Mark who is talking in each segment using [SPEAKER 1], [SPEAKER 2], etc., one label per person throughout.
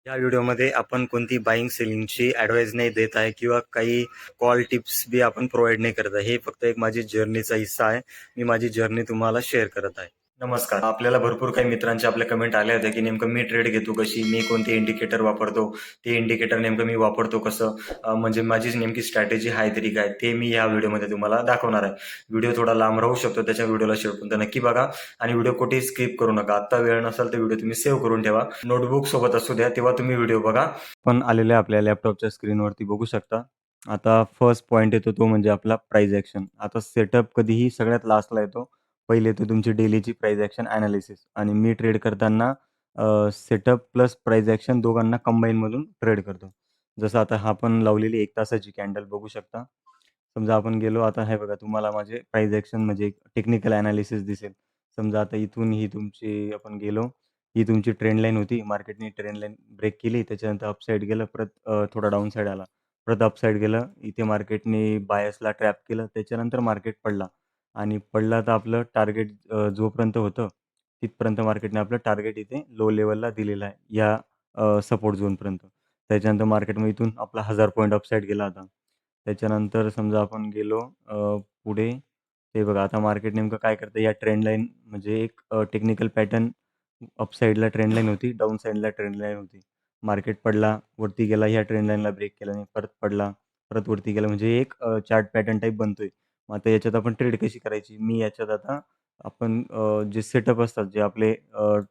[SPEAKER 1] या व्हिडिओमध्ये आपण कोणती बाईंग सेलिंगची ॲडवाइस नाही देत आहे किंवा काही कॉल टिप्स बी आपण प्रोव्हाइड नाही करत आहे. हे फक्त एक माझी जर्नीचा हिस्सा आहे. मी माझी जर्नी तुम्हाला शेअर करत आहे. नमस्कार. आपल्याला भरपूर काही मित्रांच्या आपल्या कमेंट आल्या होत्या की नेमकं मी ट्रेड घेतो कशी, मी कोणते इंडिकेटर वापरतो, ते इंडिकेटर नेमकं मी वापरतो कसं, म्हणजे माझी नेमकी स्ट्रॅटेजी आहे तरी काय, ते मी या व्हिडिओमध्ये तुम्हाला दाखवणार आहे. व्हिडिओ थोडा लांब राहू शकतो, त्याच्या व्हिडिओला शेवटपर्यंत नक्की बघा आणि व्हिडिओ कुठेही स्किप करू नका. आता वेळ नसेल तर व्हिडिओ तुम्ही सेव्ह करून ठेवा, नोटबुक सोबत असू द्या, तेव्हा तुम्ही व्हिडिओ बघा. पण आलेले आपल्या लॅपटॉपच्या स्क्रीनवरती बघू शकता. आता फर्स्ट पॉईंट येतो तो म्हणजे आपला प्राइस ॲक्शन. आता सेटअप कधीही सगळ्यात लास्टला येतो. पहिले येतो तुमची डेलीची प्राइस ॲक्शन ॲनालिसिस आणि मी ट्रेड करताना सेटअप प्लस प्राइस ॲक्शन दोघांना कंबाईनमधून ट्रेड करतो. जसं आता आपण लावलेली 1 तासाची कॅन्डल बघू शकता. समजा आपण गेलो, आता हे बघा तुम्हाला माझे प्राइस ॲक्शन म्हणजे एक टेक्निकल ॲनालिसिस दिसेल. समजा आता इथून ही तुमची आपण गेलो, ही तुमची ट्रेंड लाईन होती. मार्केटने ट्रेंड लाईन ब्रेक केली. त्याच्यानंतर अपसाईड गेलं. परत थोडा डाउन साईड आला. परत अपसाईड गेलं. इथे मार्केटने बायसला ट्रॅप केलं. त्याच्यानंतर मार्केट पडला आणि पडला तर आपलं टार्गेट जोपर्यंत होतं, तिथपर्यंत मार्केटने आपलं टार्गेट इथे लो लेव्हलला दिलेलं आहे. या सपोर्ट झोनपर्यंत. त्याच्यानंतर मार्केटमध्ये इथून आपला 1000 पॉइंट अपसाईड गेला आता. त्याच्यानंतर समजा आपण गेलो पुढे. हे बघा आता मार्केट नेमकं काय करतं, या ट्रेंड लाईन म्हणजे एक टेक्निकल पॅटर्न, अप साईडला ट्रेंड लाईन होती, डाउन साईडला ट्रेंड लाईन होती. मार्केट पडला, वरती गेला, ह्या ट्रेंड लाईनला ब्रेक केला नाही, परत पडला, परत वरती गेला, म्हणजे एक चार्ट पॅटर्न टाईप बनतोय. मग आता याच्यात आपण ट्रेड कशी करायची? मी याच्यात आता आपण जे सेटअप असतात, जे आपले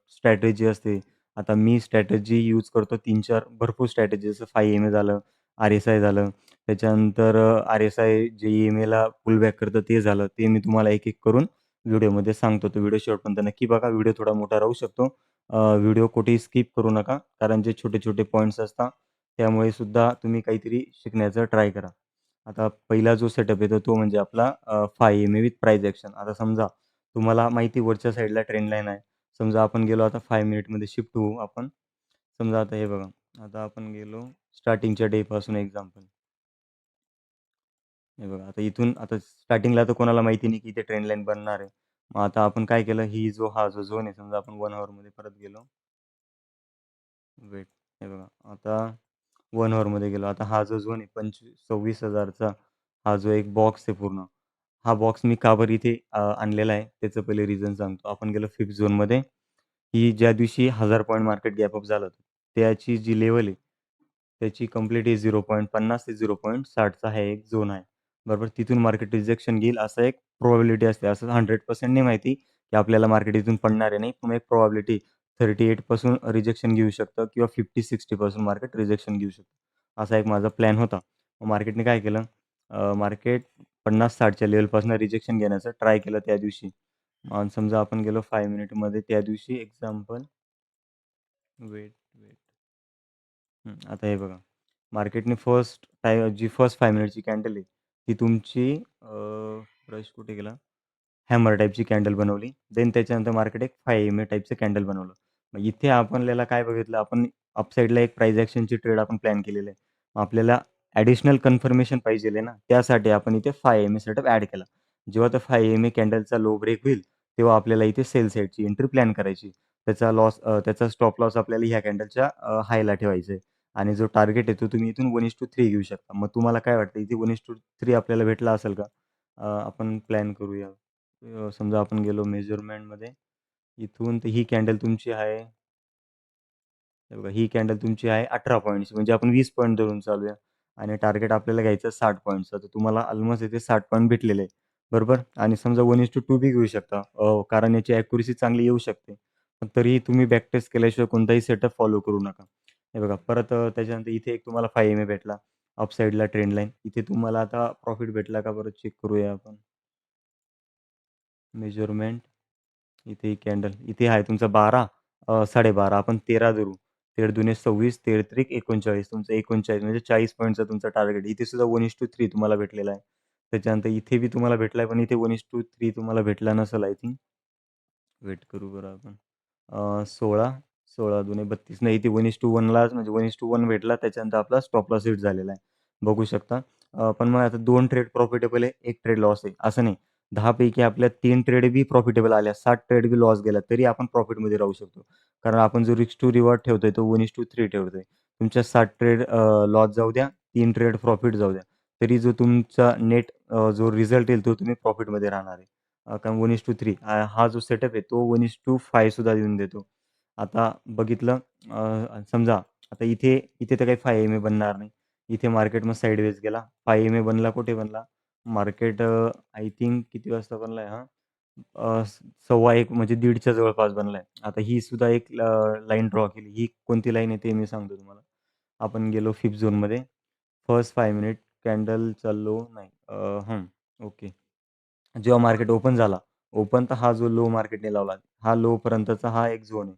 [SPEAKER 1] स्ट्रॅटेजी असते. आता मी स्ट्रॅटेजी यूज करतो 3-4 भरपूर स्ट्रॅटेजी, जसं 5 झालं, RSI झालं. त्याच्यानंतर RSI जे EMAला पुलबॅक करतं ते झालं. ते मी तुम्हाला एक-एक करून व्हिडिओमध्ये सांगतो. तो व्हिडिओ शेवटपर्यंत नक्की बघा. व्हिडिओ थोडा मोठा राहू शकतो. व्हिडिओ कुठेही स्किप करू नका. कारण जे छोटे-छोटे पॉइंट्स असतात, त्यामुळे सुद्धा तुम्ही काहीतरी शिकण्याचा ट्राय करा. आता पहिला जो सेटअप येतो तो म्हणजे आपला 5 EMA विथ प्राइस ॲक्शन. आता समजा तुम्हाला माहिती वरच्या साईडला ट्रेंड लाईन आहे. समजा आपण गेलो आता 5 मिनिटमध्ये शिफ्ट होऊ आपण. समजा आता हे बघा. आता आपण गेलो स्टार्टिंगच्या डेपासून एक्झाम्पल. हे बघा, आता इथून आता स्टार्टिंगला तर कोणाला माहिती नाही की इथे ट्रेंड लाईन बनणार आहे. मग आता आपण काय केलं, हा जो झोन आहे, समजा आपण 1 हॉवरमध्ये परत गेलो. वेट, हे बघा आता 1 हॉवरमध्ये गेलो. आता हा जो झोन आहे 26,000चा, हा जो एक बॉक्स आहे पूर्ण. हा बॉक्स मी का बरं इथे आणलेला आहे, त्याचं पहिले रिझन सांगतो. आपण गेलो फिफ्थ झोनमध्ये. ही ज्या दिवशी 1000 पॉइंट मार्केट गॅप अप झालं, त्याची जी लेव्हल आहे, त्याची कंप्लीट ही 0.50 ते 0.60चा हा एक झोन आहे. बरोबर. तिथून मार्केट रिजेक्शन घेईल असं एक प्रोबॅबिलिटी असते. असं 100% नाही माहिती की आपल्याला मार्केट इथून पडणार आहे नाही. पण एक प्रोबॅबिलिटी 38 पासून रिजेक्शन घेऊ शकतं किंवा 50-60 पासून मार्केट रिजेक्शन घेऊ शकतं. असा एक माझा प्लॅन होता. मग मार्केटने काय केलं, मार्केट 50-60च्या लेव्हलपासून रिजेक्शन घेण्याचा ट्राय केलं त्या दिवशी. आणि समजा आपण गेलो 5 मिनिटमध्ये त्या दिवशी एक्झाम्पल. Weight, weight. आता हे बघा. मार्केटने फर्स्ट 5 मिनिटची कॅन्डल आहे, ती तुमची ब्रश कुठे गेला? हॅमर टाइपची कॅन्डल बनवली. देन त्याच्यानंतर मार्केट एक 5 EMA टाइपचं कॅन्डल बनवलं. मग इथे आपल्याला काय बघितलं, आपण अपसाईडला एक प्राइस ॲक्शनची ट्रेड आपण प्लॅन केलेली आहे. मग आपल्याला ॲडिशनल कन्फर्मेशन पाहिजेल आहे ना, त्यासाठी आपण इथे 5 EMA सेटअप ॲड केला. जेव्हा त्या 5 EMA कॅन्डलचा लो ब्रेक होईल, तेव्हा आपल्याला इथे सेल साइडची एंट्री प्लॅन करायची. त्याचा स्टॉप लॉस आपल्याला ह्या कॅन्डलच्या हायला ठेवायचा आहे आणि जो टार्गेट आहे तो तुम्ही इथून 1:3 घेऊ शकता. मग तुम्हाला काय वाटतं, इथे 1:3 आपल्याला भेटला असेल का? आपण प्लॅन करूया. समजा आपण गेलो मेजरमेंटमध्ये. इथून तर ही कॅन्डल तुमची आहे, हे बघा, ही कॅन्डल तुमची आहे 18 पॉइंट्सची, म्हणजे आपण 20 पॉइंट धरून चालूया आणि टार्गेट आपल्याला घ्यायचं 60 पॉइंट्सचं. तर तुम्हाला ऑलमोस्ट इथे 60 पॉइंट भेटलेले आहे. बरोबर. आणि समजा 1:2 बी घेऊ शकता, कारण याची ॲक्युरसी चांगली येऊ शकते. पण तरीही तुम्ही बॅक टेस्ट केल्याशिवाय कोणताही सेटअप फॉलो करू नका. हे बघा परत त्याच्यानंतर इथे एक तुम्हाला 5 EMA भेटला. अपसाईडला ट्रेंड लाईन. इथे तुम्हाला आता प्रॉफिट भेटला का बरं चेक करूया आपण. मेजरमेंट. इथे ही कॅन्डल. इथे आहे तुमचा 12, 12.5 आपण 13 धरू. 13 दुने 26, 13 त्रिक 39. तुमचं 39 म्हणजे 40 पॉइंटचा तुमचा टार्गेट. इथे सुद्धा 1:3 तुम्हाला भेटलेला आहे. त्याच्यानंतर इथे बी तुम्हाला भेटला पण इथे 1:3 तुम्हाला भेटला नसेल आय थिंक. वेट करू बरं आपण. 16, 16 दुने 32, नाही इथे 1:1लाच म्हणजे 1:1 भेटला. त्याच्यानंतर आपला स्टॉप लॉस हिट झालेला आहे. बघू शकता. पण मग आता 2 ट्रेड प्रॉफिटेबल आहे, 1 ट्रेड लॉस आहे, असं नाही. 10 पैकी आपल्या 3 ट्रेड बी प्रॉफिटेबल आल्या, 7 ट्रेड बी लॉस गेला, तरी आपण प्रॉफिटमध्ये राहू शकतो. कारण आपण जो रिस्क टू रिवॉर्ड ठेवतोय तो 1:3 ठेवतोय. तुमच्या 7 ट्रेड लॉस जाऊ द्या, 3 ट्रेड प्रॉफिट जाऊ द्या. तरी जो तुमचा नेट जो रिझल्ट येईल तो तुम्ही प्रॉफिटमध्ये राहणार आहे. कारण 1:3 हा जो सेटअप आहे तो 1:5 सुद्धा देऊन देतो. आता बघितलं समजा आता इथे इथे तर काही 5 एम-ए बनणार नाही. इथे मार्केट मग साइडवेज गेला. 5 एम-ए बनला कुठे बनला? मार्केट आय थिंक किती वाजता बनलाय हा? 1:15 म्हणजे 1:30च्या जवळपास बनलाय. आता ही सुद्धा एक लाईन ड्रॉ केली. ही कोणती लाईन आहे ते मी सांगतो तुम्हाला. आपण गेलो फिफ्थ झोनमध्ये. फर्स्ट 5 मिनिट कॅन्डल चाललो नाही. ओके. जेव्हा मार्केट ओपन झाला, ओपन तर हा जो लो मार्केटने लावला, हा लोपर्यंतचा हा एक झोन आहे.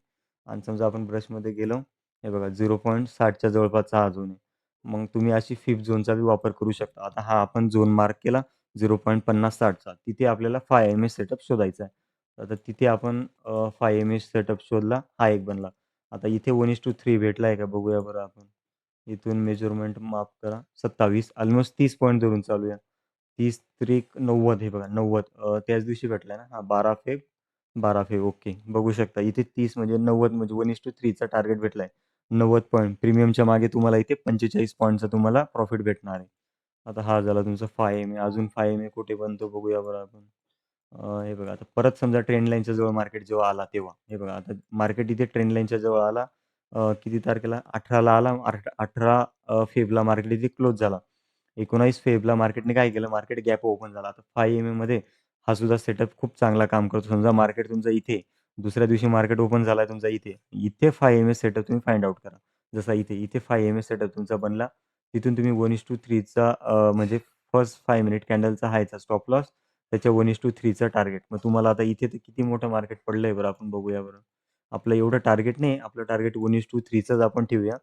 [SPEAKER 1] आणि समजा आपण ब्रशमध्ये गेलो, हे बघा 0.60च्या जवळपासचा हा झोन आहे. मग तुम्ही अशी फिफ्थ झोनचा बी वापर करू शकता. आता हा आपण झोन मार्क केला 0.50-60चा. तिथे आपल्याला 5 एम-ए सेटअप शोधायचा आहे. आता तिथे आपण 5 एम-ए सेटअप शोधला, हा एक बनला. आता इथे 1:3 भेटला आहे का बघूया बरं आपण. इथून मेजरमेंट माफ करा 27 अल्मोस्ट 30 पॉइंट धरून चालूया. 30 त्रिक 90 हे बघा 90 त्याच दिवशी भेटलाय ना? हां, 12 फेब ओके. बघू शकता इथे 30 म्हणजे 90 म्हणजे 1:3चा टार्गेट भेटलाय. 90 पॉइंट प्रीमियमच्या मागे तुम्हाला इथे 45 पॉइंटचा तुम्हाला प्रॉफिट भेटणार आहे. आता हा झाला तुमचा 5 एम-ए. अजून 5 एम-ए कुठे बनतो बघूया बरं आपण. हे बघा आता परत समजा ट्रेंड लाईनच्या जवळ मार्केट जेव्हा आला तेव्हा. हे बघा आता मार्केट इथे ट्रेंड लाईनच्या जवळ आला. किती तारखेला? 18ला आला. 18 फेबला मार्केट इथे क्लोज झाला. 19 फेबला मार्केटने काय केलं? मार्केट गॅप ओपन झाला. आता 5 एम-एमध्ये हा सुद्धा सेटअप खूप चांगला काम करतो. समजा मार्केट तुमचं इथे, दुसऱ्या दिवशी मार्केट ओपन झालाय तुमचा इथे. इथे 5 एम-ए सेटअप तुम्ही फाइंड आउट करा. जसा इथे 5 एम-ए सेटअप तुमचा बनला. तिथून तुम्ही 1:3चा म्हणजे फर्स्ट 5 मिनिट कॅन्डलचा हायचा स्टॉप लॉस, त्याच्या 1:3चं टार्गेट. मग तुम्हाला आता इथे तर किती मोठं मार्केट पडलंय बरं आपण बघूया बरं. आपलं एवढं टार्गेट नाही, आपलं टार्गेट 1:3चंच आपण ठेवूया.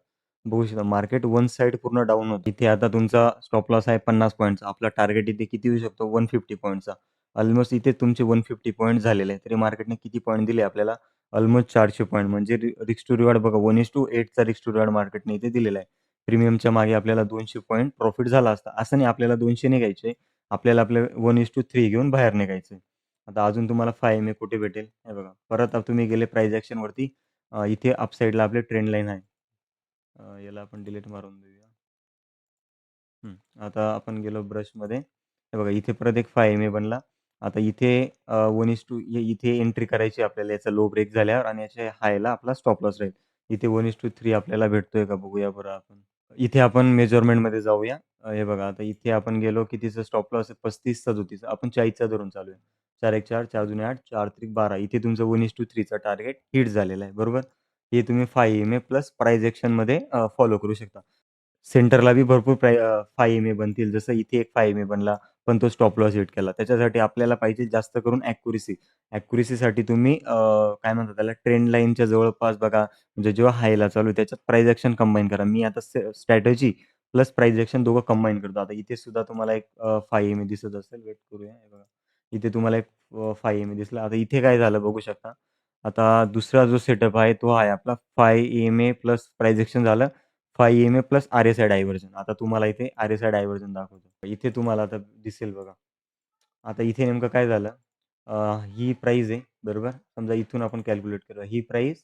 [SPEAKER 1] बघू शकता मार्केट वन साइड पूर्ण डाउन होतं. इथे आता तुमचा स्टॉप लॉस आहे 50 पॉइंटचा. आपला टार्गेट इथे किती येऊ शकतो? 150 पॉइंटचा. ऑलमोस्ट इथे तुमचे 150 पॉइंट झालेले आहेत. तरी मार्केटने किती पॉइंट दिले आपल्याला? ऑलमोस्ट 400 पॉइंट म्हणजे रिस्क टू रिवॉर्ड बघा 1:8चा रिस्क टू रिवॉर्ड मार्केटने इथे दिलेला आहे. प्रीमियमच्या मागे आपल्याला 200 पॉइंट प्रॉफिट झाला असता. असं नाही आपल्याला 200 नाही घ्यायचे. आपल्याला आपले 1:3 घेऊन बाहेर निघायचंय. आता अजून तुम्हाला 5 एम-ए कुठे भेटेल? हे बघा. परत तुम्ही गेले प्राइस ॲक्शनवरती. इथे अप साइडला आपले ट्रेंड लाईन आहे. याला आपण डिलीट मारून देऊया. आता आपण गेलो ब्रशमध्ये. हे बघा इथे परत एक 5 एम-ए बनला. आता इथे 1:2 इथे एंट्री करायची आपल्याला याचा लो ब्रेक झाल्यावर आणि याच्या हायला आपला स्टॉप लॉस राहील. इथे 1:3 आपल्याला भेटतोय का बघूया बरं आपण. इथे आपण मेजरमेंटमध्ये जाऊया. हे बघा आता इथे आपण गेलो कितीचा स्टॉप लॉस आहे 35-37 आपण 40चा धरून चालू आहे. 4-1-4, 4-2 8, 4-3-12 इथे तुमचं 1:3चा टार्गेट हिट झालेला आहे. बरोबर? हे तुम्ही 5 एम-ए प्लस प्राइस एक्शनमध्ये फॉलो करू शकता. सेंटरला बी भरपूर 5 एम-ए बनतील. जसं इथे एक 5 एम-ए बनला, पण तो स्टॉप लॉस हिट केला. त्याच्यासाठी आपल्याला पाहिजे जास्त करून ॲक्युरसी. ॲक्युरसीसाठी तुम्ही काय म्हणतात त्याला ट्रेंड लाईनच्या जवळपास बघा, म्हणजे जेव्हा हायला चालू आहे त्याच्यात प्राइस एक्शन कंबाईन करा. मी आता स्ट्रॅटेजी प्लस प्राइस एक्शन दोघं कंबाईन करतो. आता इथे सुद्धा तुम्हाला एक 5 एम-ए दिसत असेल. वेट करूया. हे बघा. इथे तुम्हाला एक 5 एम-ए दिसला. आता इथे काय झालं बघू शकता. आता दुसरा जो सेटअप आहे तो आहे आपला 5 एम-ए प्लस प्राइस एक्शन झालं. 5 एम-ए प्लस आर-एस-आय डायव्हर्जन. आता तुम्हाला इथे आर-एस-आय डायव्हर्जन दाखवतो. इथे तुम्हाला आता दिसेल बघा. आता इथे नेमकं काय झालं? अ, ही प्राईस आहे, बरोबर? समजा इथून आपण कॅल्क्युलेट करूया. ही प्राईस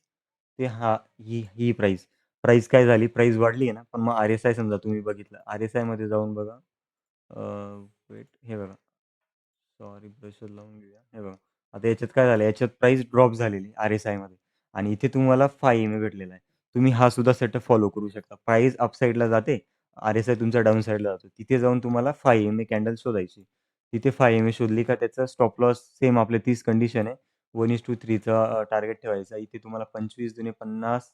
[SPEAKER 1] ते ही प्राईस. प्राईस काय झाली? प्राईस वाढली आहे ना, पण मग आर-एस-आय समजा तुम्ही बघितलं. आर-एस-आयमध्ये जाऊन बघा. अ, वेट हे बघा. सॉरी ब्रशच लावून घेऊया. हे बघा. आता याच्यात काय झालं? याच्यात प्राईस ड्रॉप झालेली आर-एस-आयमध्ये आणि इथे तुम्हाला 5 एम-ए भेटलेला आहे. तुम्ही हा सुद्धा सेटअप फॉलो करू शकता. प्राईस अप साइडला जाते, आर-एस-आय तुमचा डाउन साइडला जातो. तिथे जाऊन तुम्हाला 5 एम-ए कॅन्डल शोधायची. तिथे 5 एम-ए शोधली का त्याचा स्टॉप लॉस सेम आपले 30 कंडिशन आहे. 1:3चा टार्गेट ठेवायचा. इथे तुम्हाला 25 दुने 50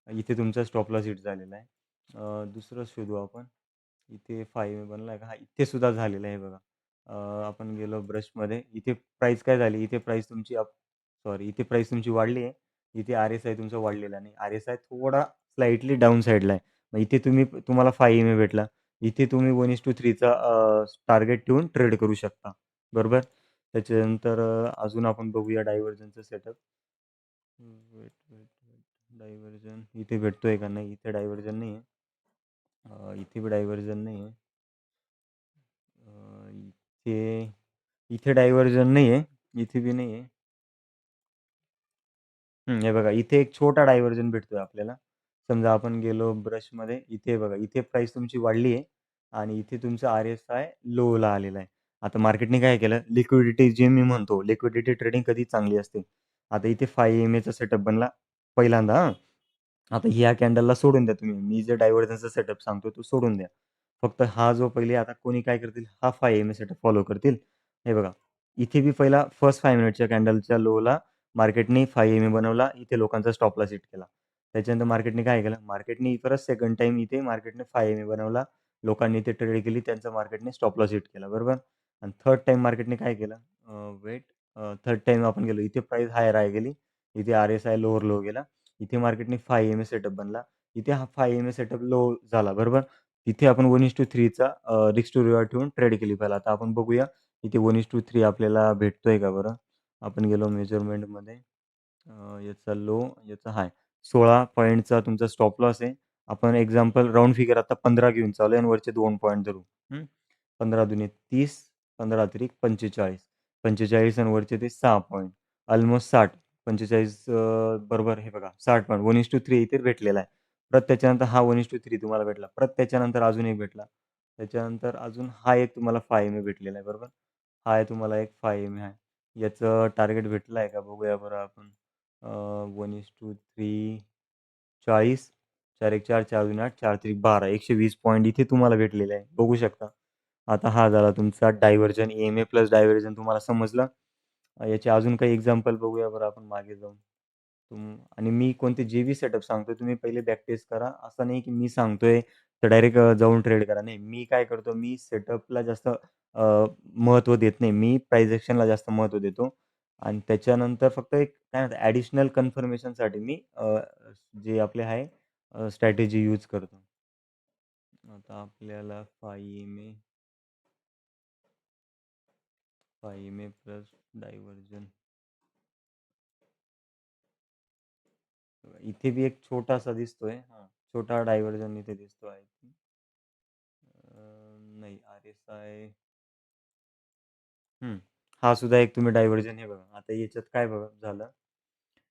[SPEAKER 1] इथे तुमचा स्टॉप लॉस हिट झालेला आहे. दुसरं शोधू आपण. इथे 5 एम-ए बनला का? हां, इथे सुद्धा झालेला आहे बघा. आपण गेलो ब्रशमध्ये. इथे प्राईस काय झाली? इथे प्राईस तुमची इथे प्राईस तुमची वाढली आहे. इथे आर-एस-आय तुमचा वाढलेला नाही. आर-एस-आय थोडा स्लाइटली डाउन साइडला आहे. मग इथे तुम्हाला 5 एम-ए भेटला. इथे तुम्ही 1:3चा टार्गेट ठेवून ट्रेड करू शकता. बरोबर? त्याच्यानंतर अजून आपण बघूया डायव्हर्जनचा सेटअप. डायव्हर्जन इथे भेटतोय का? नाही, इथे डायव्हर्जन नाही आहे. इथे बी डायव्हर्जन नाही आहे. इथे इथे डायव्हर्जन नाहीये. इथे बी नाहीये. हे बघा इथे एक छोटा डायव्हर्जन भेटतोय आपल्याला. समजा आपण गेलो ब्रशमध्ये, इथे बघा, इथे प्राईस तुमची वाढली आहे आणि इथे तुमचं आर-एस-आय लोला आलेला आहे. आता मार्केटने काय केलं, लिक्विडिटी जे मी म्हणतो, लिक्विडिटी ट्रेडिंग कधी चांगली असते. आता इथे 5 एम-एचा सेटअप बनला पहिल्यांदा हां. आता ह्या कॅन्डलला सोडून द्या तुम्ही. मी जे डायव्हर्जनचा सेटअप सांगतो तो सोडून द्या. फक्त हा जो पहिले आता कोणी काय करतील, हा 5 एम-ए सेटअप फॉलो करतील. हे बघा, इथे बी पहिला फर्स्ट 5 मिनिटच्या कॅन्डलच्या लोला मार्केटने 5 एम-ए बनवला. इथे लोकांचा स्टॉप लॉस हिट केला. त्याच्यानंतर मार्केटने काय केलं, मार्केटने परत सेकंड टाईम इथे मार्केटने 5 एम-ए बनवला. लोकांनी इथे ट्रेड केली. त्यांचा मार्केटने स्टॉप लॉस हिट केला, बरोबर? आणि थर्ड टाईम मार्केटने काय केलं, वेट थर्ड टाईम आपण गेलो. इथे प्राईस हायर हाय गेली. इथे आर-एस-आय लोअर लो गेला. इथे मार्केटने 5 एम-ए सेटअप बनला. इथे हा 5 एम-ए सेटअप लो झाला, बरोबर? तिथे आपण 1:3 चा रिस्क टू रिवॉर्ड ठेवून ट्रेड केली पहिला. आता आपण बघूया इथे 1:3 आपल्याला भेटतोय का बरं? आपण गेलो मेजरमेंटमध्ये. याचा लो, याचा हाय. 16 पॉइंटचा तुमचा स्टॉप लॉस आहे. आपण एक्झाम्पल राउंड फिगर आता 15 घेऊन चालू आहे आणि वरचे 2 पॉइंट धरू. 15 दुनी 30, 15 त्रिक 45. 45 आणि वरचे ते 6 पॉइंट. अल्मोस्ट 60. 45 बरोबर हे बघा 60 पॉइंट 1:3 इथे भेटलेला आहे. परत त्याच्यानंतर हा 1:3 तुम्हाला भेटला. परत त्याच्यानंतर अजून एक भेटला. त्याच्यानंतर अजून हा एक तुम्हाला 5 एम-ए भेटलेला आहे, बरोबर? हा आहे तुम्हाला एक 5 एम-ए आहे. याचं टार्गेट भेटलं आहे का बघूया बरं आपण. 1:3 40, 4 1 4, 4 2 8, 4 3 12, 120 पॉइंट इथे तुम्हाला भेटलेले आहे. बघू शकता. आता हा झाला तुमचा डायव्हर्जन, ई-एम-ए प्लस डायव्हर्जन तुम्हाला समजलं. याचे अजून काही एक्झाम्पल बघूया बरं आपण मागे जाऊन. आणि मी कोणते जे बी सेटअप सांगतोय तुम्ही पहिले बॅक टेस्ट करा. असं नाही की मी सांगतोय तर डायरेक्ट जाऊन ट्रेड करा. नाही, मी काय करतो, मी सेटअपला जास्त महत्त्व देत नाही. मी प्राईस एक्शनला जास्त महत्त्व देतो आणि त्याच्यानंतर फक्त एक काय म्हणतात ॲडिशनल कन्फर्मेशनसाठी मी जे आपले आहे स्ट्रॅटेजी यूज करतो. आता आपल्याला 5 एम-ए प्लस डायव्हर्जन. इथे बी एक छोटासा दिसतोय. हां, छोटा डायव्हर्जन इथे दिसतो आहे. नाही आर-एस-आय. हा सुद्धा एक तुम्ही डायव्हर्जन हे बघा. आता याच्यात काय बघा झालं,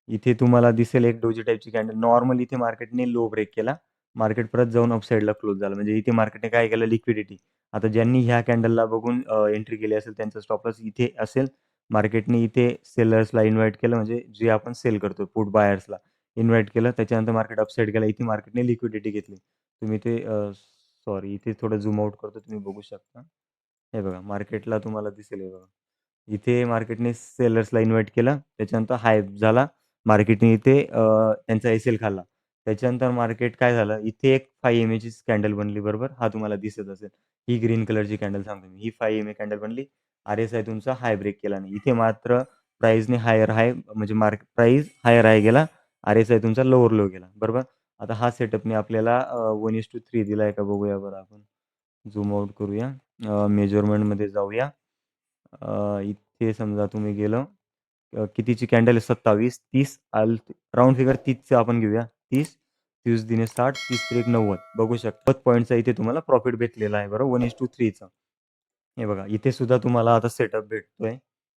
[SPEAKER 1] इथे तुम्हाला दिसेल एक डोजी टाइपची कॅन्डल. नॉर्मल इथे मार्केटने लो ब्रेक केला. मार्केट परत जाऊन अपसाइडला क्लोज झालं. म्हणजे इथे मार्केटने काय केलं, लिक्विडिटी. आता ज्यांनी ह्या कॅन्डलला बघून एंट्री केली असेल त्यांचा स्टॉप लॉस इथे असेल. मार्केटने इथे सेलर्सला इन्व्हाईट केलं, म्हणजे जे आपण सेल करतो पुट बायर्सला इन्व्हाईट केलं. त्याच्यानंतर मार्केट अपसाइड गेला. इथे मार्केटने लिक्विडिटी घेतली. तुम्ही ते सॉरी इथे थोडं झूम आउट करतो, तुम्ही बघू शकता. हे बघा मार्केटला तुम्हाला दिसेल हे बघा. इथे मार्केटने सेलर्सला इन्व्हाईट केलं. त्याच्यानंतर हायप झाला. मार्केटने इथे त्यांचा एस-एल खाल्ला. त्याच्यानंतर मार्केट काय झालं, इथे एक 5 एम-एचीच कॅन्डल बनली, बरोबर? हा तुम्हाला दिसत असेल. ही ग्रीन कलरची कॅन्डल सांगतो मी. ही 5 एम-ए कॅन्डल बनली. आर-एस-आय तुमचा हाय ब्रेक केला नाही. इथे मात्र प्राईसने हायर हाय म्हणजे प्राईस हायर हाय गेला. आर-एस-आय तुमचा लोअर लो गेला, बरोबर? आता हा सेटअपने आपल्याला 1:3 दिलाय का बघूया बरं आपण. झूम आउट करूया. मेजरमेंटमध्ये जाऊया. इथे समजा तुम्ही गेलो, कितीची कॅन्डल आहे 27, 30 राउंड फिगर 30चं आपण घेऊया. 30, 30 दिने 60, 30 त्रिक 90. बघू शकता 90 पॉइंटचा इथे तुम्हाला प्रॉफिट भेटलेला आहे, बरोबर 1:3चा. हे बघा इथे सुद्धा तुम्हाला आता सेटअप भेटतोय.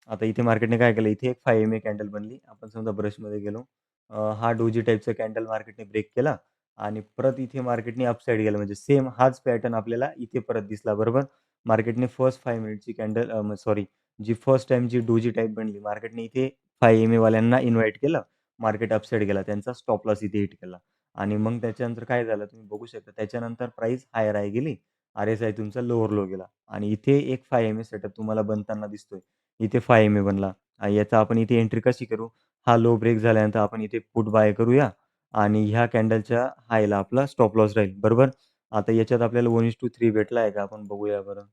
[SPEAKER 1] आता इथे मार्केटने काय केलं, इथे एक 5 एम-ए कॅन्डल बनली. आपण समजा ब्रशमध्ये गेलो. हा डोजी टाइपचा कॅन्डल मार्केटने ब्रेक केला आणि परत इथे मार्केटने अपसाइड गेलं. म्हणजे सेम हाच पॅटर्न आपल्याला इथे परत दिसला, बरोबर? मार्केटने फर्स्ट 5 मिनिटची कॅन्डल सॉरी जी फर्स्ट टाईम जी डोजी टाइप बनली, मार्केटने इथे 5 एम-ए वाल्यांना इन्व्हाईट केलं. मार्केट अपसाइड गेला. त्यांचा स्टॉप लॉस इथे हिट केला आणि मग त्याच्यानंतर काय झालं तुम्ही बघू शकता. त्याच्यानंतर प्राईस हायर हाय गेली. आर-एस-आय तुमचा लोअर लो गेला आणि इथे एक 5 एम-ए सेटअप तुम्हाला बनताना दिसतोय. इथे 5 एम-ए बनला. याचा आपण इथे एंट्री कशी करू? हा लो ब्रेक झाल्यानंतर आपण इथे पुट बाय करूया आणि ह्या कॅन्डलच्या हायला आपला स्टॉप लॉस राहील, बरोबर? आता याच्यात आपल्याला 1:3 भेटला आहे का? आपण बघूया बरं.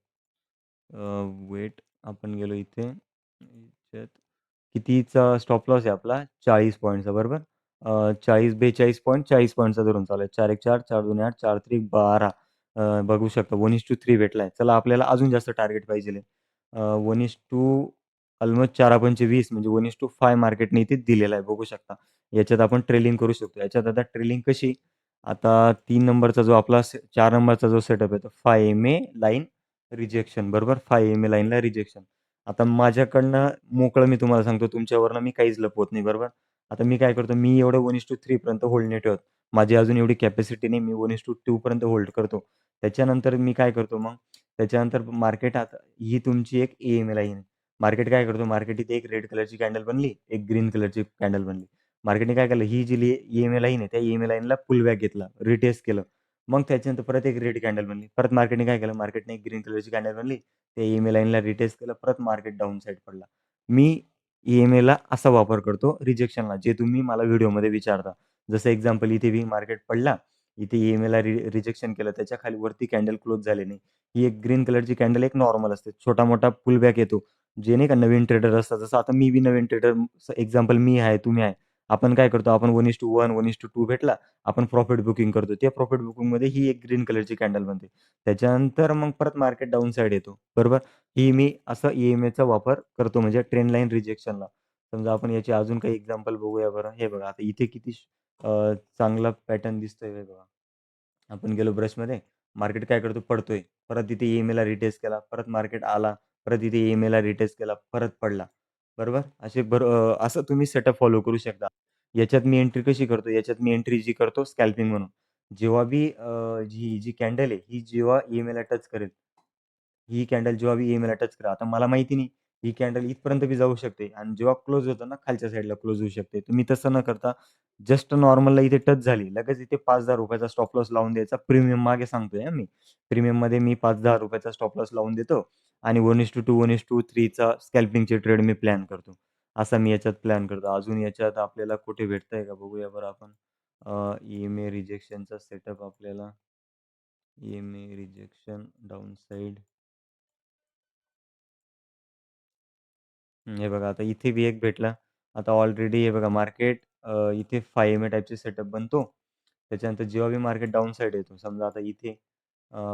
[SPEAKER 1] वेट आपण गेलो इथे. याच्यात कितीचा स्टॉप लॉस आहे आपला? 40 पॉइंटचा, बरोबर? 40 42 पॉइंट 40 पॉइंटचा धरून चालू आहे. 4 1 4, 4 2 8, 4 3 12. बघू शकता 1:3 भेटलाय. चला आपल्याला अजून जास्त टार्गेट पाहिजेल आहे. 1:, अल्मोस्ट 4 पंचे 20 म्हणजे 1:5 मार्केटने इथे दिलेला आहे. बघू शकता. याच्यात आपण ट्रेलिंग करू शकतो. याच्यात आता ट्रेलिंग कशी? आता 3 नंबरचा जो आपला 4 नंबरचा जो सेटअप आहे तो 5 एम-ए लाईन रिजेक्शन, बरोबर? 5 एम-ए लाईनला रिजेक्शन. आता माझ्याकडनं मोकळं मी तुम्हाला सांगतो, तुमच्यावरनं मी काहीच लपवत नाही, बरोबर? आता मी काय करतो, मी एवढं 1:3 पर्यंत होल्ड नाही ठेवत. माझी अजून एवढी कॅपॅसिटी नाही, मी 1:2 पर्यंत होल्ड करतो. त्याच्यानंतर मी काय करतो मग, त्याच्यानंतर मार्केट आता ही तुमची एक ई-एम-आय लाईन आहे. मार्केट काय करतो, मार्केट इथे एक रेड कलरची कॅन्डल बनली, एक ग्रीन कलरची कॅन्डल बनली. मार्केटने काय केलं, ही जी ई-एम-आय लाईन आहे, त्या ई-एम-आय लाईनला पुल बॅक घेतला, रिटेस्ट केलं. मग त्याच्यानंतर परत एक रेड कॅन्डल बनली. परत मार्केटने काय केलं, मार्केटने एक ग्रीन कलरची कॅन्डल बनली. त्या ई-एम-आय लाईनला रिटेस्ट केलं. परत मार्केट डाउन साइड पडला. मी ई-एम-आयला असा वापर करतो रिजेक्शनला, जे तुम्ही मला व्हिडिओमध्ये विचारता. जसं एक्झाम्पल इथे मार्केट पडला. इथे ई-एम-आयला रिजेक्शन केलं. त्याच्या खाली वरती कॅन्डल क्लोज झाले नाही. ही एक ग्रीन कलरची कॅन्डल एक नॉर्मल असते. छोटा-मोठा पुलबॅक येतो. जे नाही का नवीन ट्रेडर असतात. जसं आता मी बी नवीन ट्रेडर एक्झाम्पल मी आहे, तुम्ही आहे. आपण काय करतो, आपण 1:1, 1:2 भेटला, आपण प्रॉफिट बुकिंग करतो. त्या प्रॉफिट बुकिंगमध्ये ही एक ग्रीन कलरची कॅन्डल बनते. त्याच्यानंतर मग परत मार्केट डाउन साइड येतो. बरोबर? ही मी असं ई-एम-आयचा वापर करतो म्हणजे ट्रेंड लाईन रिजेक्शनला. समजा आपण याचे अजून काही एक्झाम्पल बघूया बरं. हे बघा आता इथे किती चांगला पॅटर्न दिसतोय हे बघा. आपण गेलो ब्रशमध्ये, मार्केट काय करतो पडतोय. परत तिथे ई-एम-आयला रिटेस्ट केला. परत मार्केट आला. परत इथे ई-एम-आयला रिटेस्ट केला. परत पडला. बरोबर? असं तुम्ही सेटअप फॉलो करू शकता. याच्यात मी एंट्री कशी करतो? याच्यात मी एंट्री जी करतो स्कॅल्पिंग म्हणून. जेव्हा बी जी जी कॅन्डल आहे, ही जेव्हा ई-एम-आयला टच करेल, ही कॅन्डल जेव्हा बी ई-एम-आयला टच करा. आता मला माहिती नाही, ही कॅन्डल इथपर्यंत बी जाऊ शकते आणि जेव्हा क्लोज होतं ना, खालच्या साइडला क्लोज होऊ शकते. तुम्ही तसं न करता जस्ट नॉर्मलला इथे टच झाली. लगेच इथे ₹5,000 चा स्टॉप लॉस लावून द्यायचा. प्रीमियम मागे सांगतोय हां मी. प्रीमियममध्ये मी ₹5,000 चा स्टॉप लॉस लावून देतो आणि 1:2, 1:3 चा स्कॅल्पिंगचे ट्रेड मी प्लॅन करतो. असा मी याच्यात प्लॅन करतो. अजून याच्यात आपल्याला कुठे भेटतंय का बघूया बरं आपण. ई-एम-आय रिजेक्शनचा सेटअप आपल्याला ई-एम-आय रिजेक्शन डाउन साइड. हे बघा आता इथे बी एक भेटला. आता ऑलरेडी हे बघा मार्केट इथे 5 टाइपचे सेटअप बनतो. त्याच्यानंतर जेव्हा बी मार्केट डाउन साइड येतो. समजा आता इथे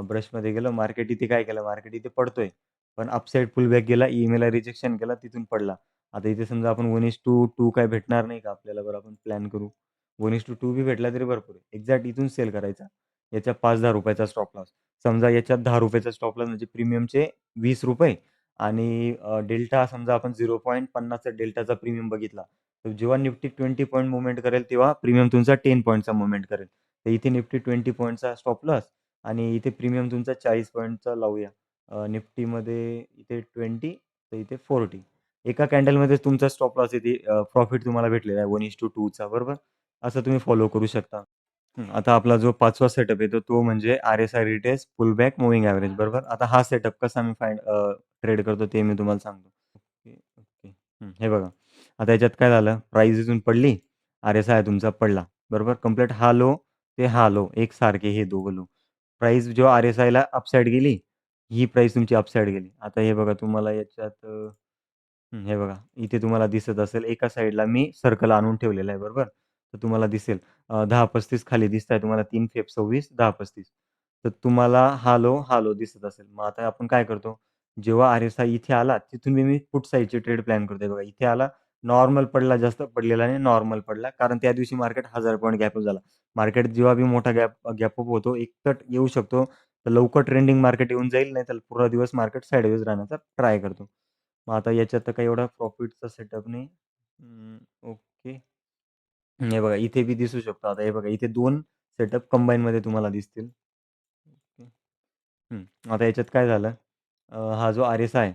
[SPEAKER 1] ब्रशमध्ये गेलं मार्केट इथे काय केलं, मार्केट इथे पडतोय. पण अपसाइड पुलबॅक गेला, ई-एम-आयला रिजेक्शन केला, तिथून पडला. आता इथे समजा आपण 1:2 काय भेटणार नाही का आपल्याला बरं आपण प्लॅन करू. 1:2 बी भेटला तरी भरपूर आहे. एक्झॅक्ट इथून सेल करायचा. याच्या ₹5,000 चा स्टॉप लॉस. समजा याच्यात ₹10 चा स्टॉप लॉस म्हणजे प्रीमियमचे ₹20 आणि डेल्टा समजा आपण 0.50 चा डेल्टाचा प्रीमियम बघितला. तर जेव्हा निफ्टी 20 पॉइंट मूव्हमेंट करेल, तेव्हा प्रीमियम तुमचा 10 पॉइंटचा मूव्हमेंट करेल. तर इथे निफ्टी 20 पॉइंटचा स्टॉप लॉस आणि इथे प्रीमियम तुमचा 40 पॉइंटचा लावूया. निफ्टीमध्ये इथे 20 तर इथे 40. एका कॅन्डलमध्ये तुमचा स्टॉप लॉस इथे प्रॉफिट तुम्हाला भेटलेला आहे 1:2 चा बरोबर. असं तुम्ही फॉलो करू शकता. आता आपला जो 5वा सेटअप येतो तो म्हणजे R-S-I retest, pull back, moving average बरोबर. आता हा सेटअप कसा मी ट्रेड करतो ते मी तुम्हाला सांगतो. Okay, okay. हे बघा. आता याच्यात काय झालं, प्राईस इथून पडली, आर-एस-आय तुमचा पडला. बरोबर. कंप्लीट हा लो ते हा लो एकसारखे हे दोघं लो. प्राईस जेव्हा आर-एस-आयला अपसाइड गेली, ही प्राईस तुमची अपसाइड गेली. आता हे बघा तुम्हाला याच्यात हे बघा, इथे तुम्हाला दिसत असेल एका साइडला मी सर्कल आणून ठेवलेला आहे, बरोबर? तर तुम्हाला दिसेल 10.35 खाली दिसत आहे तुम्हाला 3 फेब 26, 10.35. तर तुम्हाला हा लो दिसत असेल. मग आता आपण काय करतो, जेव्हा आर-एस-आय इथे आला, तिथून मी पुट साइडचे ट्रेड प्लॅन करतोय बघा. इथे आला, नॉर्मल पडला, जास्त पडलेला नाही, नॉर्मल पडला. कारण त्या दिवशी मार्केट 1000 पॉइंट गॅप अप झाला. मार्केट जेव्हा बी मोठा गॅप अप होतो, एकतर येऊ शकतो, तर लवकर ट्रेंडिंग मार्केट येऊन जाईल, नाहीतर पूर्ण दिवस मार्केट साइडवेज राहण्याचा ट्राय करतो. मग आता याच्यात तर काही एवढा प्रॉफिटचा सेटअप नाही. ओके. हे बघा इथे बी दिसू शकतो. आता हे बघा इथे 2 सेटअप कंबाईनमध्ये तुम्हाला दिसतील. ओके. आता याच्यात काय झालं, हा जो आर-एस-आय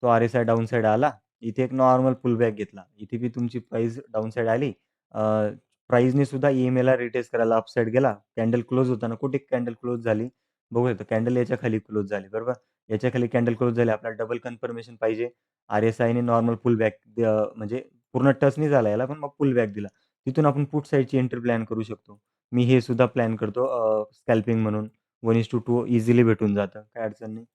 [SPEAKER 1] तो आर-एस-आय डाउन साइड आला. इथे एक नॉर्मल पुलबॅक घेतला. इथे बी तुमची प्राईस डाउन साइड आली. अ, प्राईसने सुद्धा ई-एम-आयला रिटेस्ट करायला अप साइड गेला. कॅन्डल क्लोज होताना कुठे कॅन्डल क्लोज झाली, बघू शकतो. कॅन्डल याच्या खाली क्लोज झाली, बरोबर. याच्या खाली कॅन्डल क्लोज झाली. आपल्याला डबल कन्फर्मेशन पाहिजे. आर-एस-आयने नॉर्मल पुलबॅक म्हणजे पूर्ण टच नाही झाला याला, पण मग पुलबॅक दिला. तिथून आपण पुट साइडची एंट्री प्लॅन करू शकतो. मी हे सुद्धा प्लॅन करतो स्कॅल्पिंग म्हणून. 1:2 इझिली भेटून जातं. काही अडचण नाही.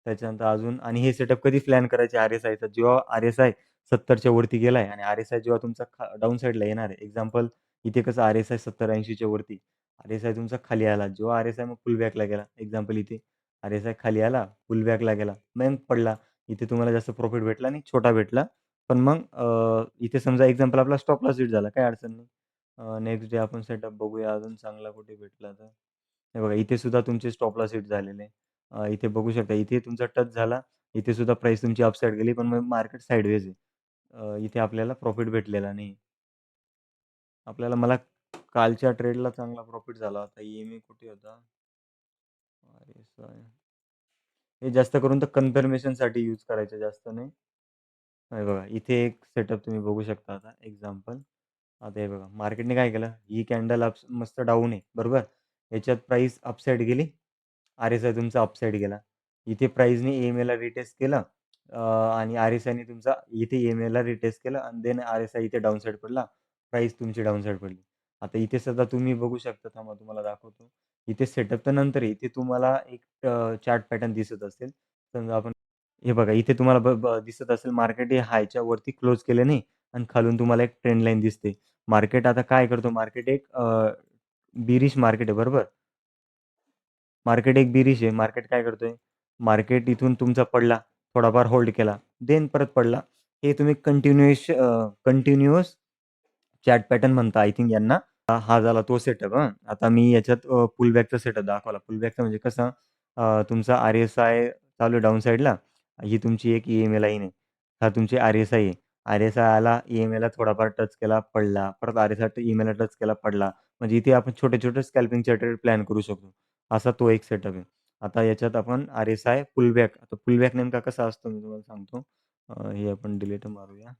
[SPEAKER 1] त्याच्यानंतर अजून आणि हे सेटअप कधी प्लॅन करायचे आर-एस-आयचा जेव्हा आर-एस-आय 70च्या वरती गेलाय आणि आर-एस-आय जेव्हा तुमचा डाउन साइडला येणार आहे. एक्झाम्पल इथे कसं आर-एस-आय 70-80च्या वरती. आर-एस-आय तुमचा खाली आला. जेव्हा आर-एस-आय मग पुल बॅकला गेला. एक्झाम्पल इथे आर-एस-आय खाली आला, पुल बॅकला गेला, मग पडला. इथे तुम्हाला जास्त प्रॉफिट भेटला नाही, छोटा भेटला. पण मग इथे समजा एक्झाम्पल आपला स्टॉप लॉस हिट झाला, काही अडचण नाही. नेक्स्ट डे आपण सेटअप बघूया अजून चांगला कुठे भेटला तर. हे बघा इथे सुद्धा तुमचे स्टॉप लॉस हिट झालेले आहे. इथे बघू शकता इथे तुमचा टच झाला. इथे सुद्धा प्राईस तुमची अपसाईड गेली, पण मग मार्केट साइडवेज आहे. इथे आपल्याला प्रॉफिट भेटलेला नाही. मला कालच्या ट्रेडला चांगला प्रॉफिट झाला होता. EMA कुठे होता? RSI. हे जास्त करून तर कन्फर्मेशनसाठी यूज करायचं, जास्त नाही. हे बघा, इथे एक सेटअप तुम्ही बघू शकता आता एक्झाम्पल. आता हे बघा, मार्केटने काय केलं, ही कॅन्डल मस्त डाऊन आहे, बरोबर. याच्यात प्राइस अपसाईड गेली, RSI तुमचा अपसाईड गेला. इथे प्राइसने EMAला रिटेस्ट केलं, आणि RSIने तुमचा इथे EMAला रिटेस्ट केलं आणि देन RSI इथे डाउन साईड पडला, प्राइस तुमची डाउन साईड पडली. आता इथे सुद्धा तुम्ही बघू शकता, थांबा तुम्हाला दाखवतो. इथे सेटअप तर नंतर आहे. इथे तुम्हाला एक चार्ट पॅटर्न दिसत असेल. समजा आपण हे बघा, इथे तुम्हाला ब ब दिसत असेल, मार्केट हे हायच्या वरती क्लोज केले नाही आणि खालून तुम्हाला एक ट्रेंड लाईन दिसते. मार्केट आता काय करतो, मार्केट एक बिरिश मार्केट आहे, बरोबर. मार्केट एक बिरिश आहे. मार्केट काय करतोय, मार्केट इथून तुमचा पडला, थोडाफार होल्ड केला, देन परत पडला. हे तुम्ही कंटिन्युअस चॅट पॅटर्न म्हणता आय थिंक यांना. हा झाला तो सेटअप हां. आता मी याच्यात पुलबॅकचा सेटअप दाखवला. पुलबॅकचा म्हणजे कसा, तुमचा RSI चालू आहे डाउन साइडला. ही तुमची एक EMA लाईन आहे. हा तुमची RSI आहे. RSI आला, EMAला थोडाफार टच केला, पडला. परत RSI EMAला टच केला, पडला. म्हणजे इथे आपण छोटे-छोटे स्कॅल्पिंगचे ट्रेड प्लॅन करू शकतो. असा तो एक सेटअप आहे. आता याच्यात आपण RSI पुलबॅक. आता पुलबॅक नेमका कसा असतो मी तुम्हाला सांगतो. हे आपण डिलीट मारूया.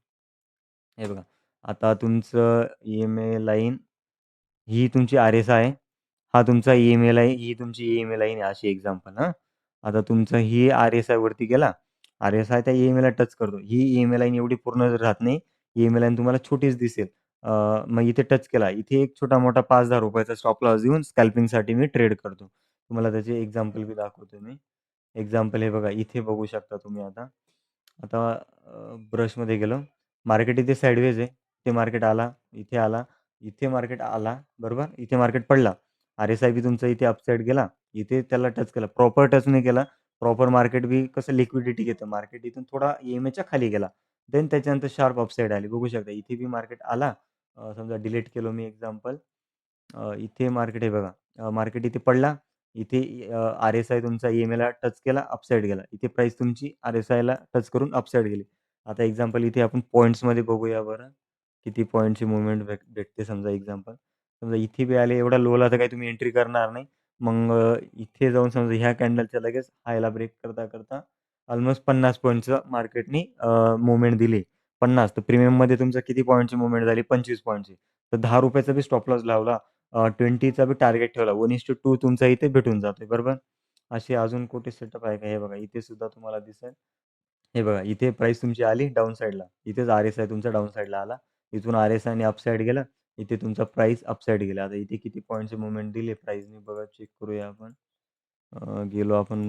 [SPEAKER 1] हे बघा, आता तुमचं EMA लाईन ही तुमची RSI आहे. हा तुमचा EMA लाईन, ही तुमची EMA लाईन आहे, अशी एक्झाम्पल हां. आता तुमचं ही RSI वरती गेला. RSI त्या EMAला टच करतो. ही EMA लाईन एवढी पूर्ण राहत नाही. EMA लाईन तुम्हाला छोटीच दिसेल. अ, मग इथे टच केला. इथे एक छोटा-मोठा ₹5-10 चा स्टॉप लॉस देऊन स्कॅल्पिंगसाठी मी ट्रेड करतो. तुम्हाला त्याचे एक्झाम्पल बी दाखवतो मी. एक्झाम्पल हे बघा, इथे बघू शकता तुम्ही आता. आता ब्रशमध्ये गेलो. मार्केट इथे साइडवेज आहे. इथे मार्केट आला, इथे आला, इथे मार्केट आला, बरोबर. इथे मार्केट पडला. RSI बी तुमचा इथे अपसाईड गेला. इथे त्याला टच केला. प्रॉपर टच नाही केला. प्रॉपर मार्केट बी कसं लिक्विडिटी घेतं. मार्केट इथून थोडा EMAच्या खाली गेला. देन त्याच्यानंतर शार्प अपसाईड आली. बघू शकता. इथे बी मार्केट आला. समजा डिलीट केलो मी एक्झाम्पल. इथे मार्केट आहे बघा. मार्केट इथे पडला. इथे RSI तुमचा EMAला टच केला, अपसाईड गेला. इथे प्राईस तुमची RSIला टच करून अपसाईड गेली. आता एक्झाम्पल इथे आपण पॉइंट्समध्ये बघूया बरं. किती पॉइंटची मूव्हमेंट भेटते समजा एक्झाम्पल. समजा इथे बी आले, एवढा लोला तर काही तुम्ही एंट्री करणार नाही. मग इथे जाऊन समजा ह्या कॅन्डलच्या लगेच हायला ब्रेक करता अल्मोस्ट 50 पॉइंटचं मार्केटनी मूव्हमेंट दिली. 50 तर प्रीमियममध्ये तुमचं किती पॉइंटची मूव्हमेंट झाली? 25 पॉइंटची. तर ₹10 चा बी स्टॉप लॉस लावला. 20चा बी टार्गेट ठेवला. 1:2 तुमचा इथे भेटून जातोय, बरोबर. असे अजून कुठे सेटअप आहे का? हे बघा, इथे सुद्धा तुम्हाला दिसेल. हे बघा, इथे प्राईस तुमची आली डाउन साइडला. इथेच RSI तुमचा डाउन साइडला आला. इथून RSIने अपसाईड गेला. इथे तुमचा प्राईस अपसाईड गेला. आता इथे किती पॉइंटची मूव्हमेंट दिली प्राईसने बघा, चेक करूया आपण. गेलो आपण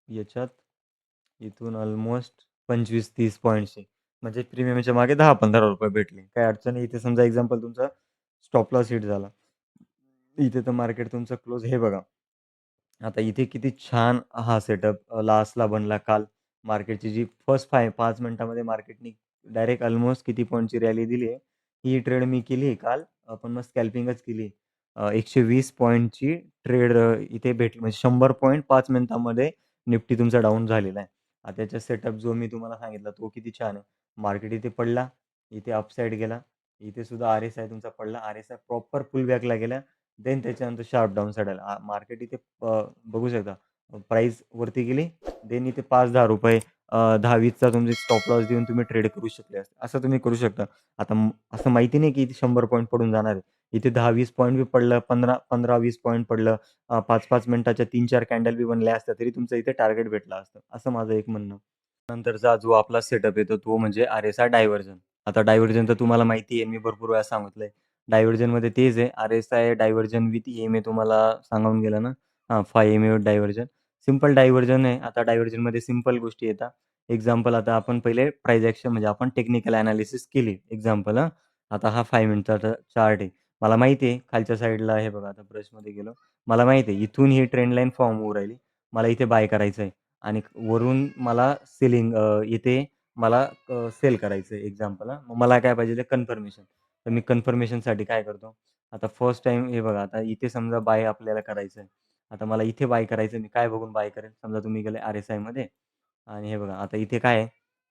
[SPEAKER 1] याच्यात. इथून अल्मोस्ट 25-30 पॉइंट्सची. म्हणजे प्रीमियमच्या मागे ₹10-15 भेटले. काही अडचण नाही. इथे समजा एक्झाम्पल तुमचा स्टॉप लॉस हिट झाला. इथे तर मार्केट तुमचं क्लोज हे बघा. आता इथे किती छान हा सेटअप लास्टला बनला काल. मार्केटची जी फर्स्ट 5 मिनिटामध्ये मार्केटनी डायरेक्ट अल्मोस्ट किती पॉइंटची रॅली दिली आहे. ही ट्रेड मी केली आहे काल. पण मग स्कॅल्पिंगच केली. 120 पॉइंटची ट्रेड इथे भेटली. म्हणजे 100 पॉइंट 5 मिनिटामध्ये निफ्टी तुमचा डाउन झालेला आहे. आता त्याचा सेटअप जो मी तुम्हाला सांगितला तो किती छान आहे. मार्केट इथे पडला, इथे अपसाईड गेला. इथे सुद्धा RSI तुमचा पडला. RSI प्रॉपर पुलबॅकला गेला. देन त्याच्यानंतर शार्प डाउन साइड आला. मार्केट इथे बघू शकता. प्राईस वरती गेली. देन इथे ₹5-10 10-20चा तुमचे स्टॉप लॉस देऊन तुम्ही ट्रेड करू शकले असते. असं तुम्ही करू शकता. आता असं माहिती नाही की इथे 100 पॉइंट पडून जाणार आहे. इथे 10-20 पॉइंट बी पडलं, 15-20 पॉइंट पडलं, 5-5 मिनिटाच्या 3-4 कॅन्डल बी बनल्या असत्या, तरी तुमचं इथे टार्गेट भेटलं असतं. असं माझं एक म्हणणं. नंतरचा जो आपला सेटअप येतो तो म्हणजे RSI डायव्हर्जन. आता डायव्हर्जन तर तुम्हाला माहिती आहे, मी भरपूर वेळा सांगितलंय. डायव्हर्जनमध्ये तेच आहे, RSI डायव्हर्जन विथ EMA तुम्हाला सांगून गेलं ना. हां, 5 EMA with divergence. Simple divergence आहे. आता डायव्हर्जनमध्ये सिंपल गोष्टी येतात. एक्झाम्पल आता आपण पहिले प्राईस एक्शन म्हणजे आपण टेक्निकल एनालिसिस केली. एक्झाम्पल हां. आता हा 5 मिनिटचा चार्ट आहे. मला माहिती आहे खालच्या साईडला हे बघा, आता ब्रशमध्ये गेलो. मला माहिती आहे इथून ही ट्रेंड लाईन फॉर्म होऊ राहिली. मला इथे बाय करायचं आहे आणि वरून मला इथे मला सेल करायचं आहे एक्झाम्पल हां. मग मला काय पाहिजे कन्फर्मेशन. तर मी कन्फर्मेशनसाठी काय करतो, आता फर्स्ट टाईम हे बघा, आता इथे समजा बाय आपल्याला करायचं आहे. आता मला इथे बाय करायचं आहे. मी काय बघून बाय करेल? समजा तुम्ही गेले RSIमध्ये. आणि हे बघा आता इथे काय आहे,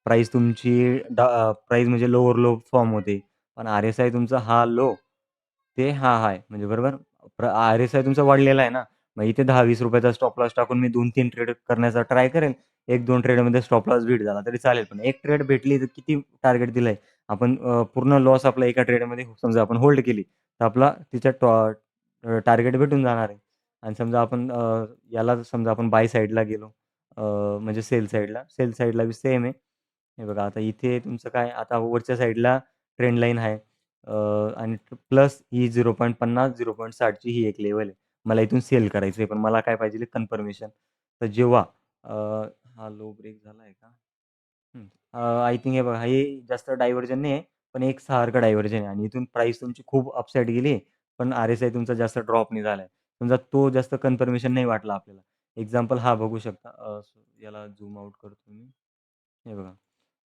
[SPEAKER 1] प्राईस तुमची प्राईस म्हणजे लोवर लो फॉर्म होते. पण आर-एस-आय तुमचा हा लो, ते हा हाय म्हणजे बरोबर. आर-एस-आय तुमचा वाढलेला आहे ना, मग इथे ₹10-20 चा स्टॉप लॉस टाकून मी 2-3 ट्रेड करण्याचा ट्राय करेल. 1-2 ट्रेडमध्ये स्टॉप लॉस बीट झाला तरी चालेल. पण 1 ट्रेड भेटली तर किती टार्गेट दिलंय? आपण पूर्ण लॉस आपला एका ट्रेडमध्ये समजा आपण होल्ड केली, तर आपला तिच्या टार्गेट भेटून जाणार आहे. आणि समजा आपण याला समजा आपण बाय साइडला गेलो, अ, म्हणजे सेल साइडला बी सेम आहे. हे बघा आता इथे तुमचं काय आता वरच्या साइडला ट्रेंड लाईन आहे, आणि प्लस ही 0.50 0.60 ची ही एक लेव्हल आहे. मला इथून सेल करायचं आहे, पण मला काय पाहिजे कन्फर्मेशन. तर जेव्हा अ, हा लो ब्रेक झालाय का? आय थिंक हे बघा हे जास्त डायव्हर्जन नाही आहे, पण एकसारखं डायव्हर्जन आहे आणि इथून प्राईस तुमची खूप अपसाईड गेली आहे, पण आर-एस-आय तुमचा जास्त ड्रॉप नाही झालाय. समजा तो जास्त कन्फर्मेशन नाही वाटला आपल्याला. एक्झाम्पल हा बघू शकता. याला झूम आउट करतो मी. हे बघा.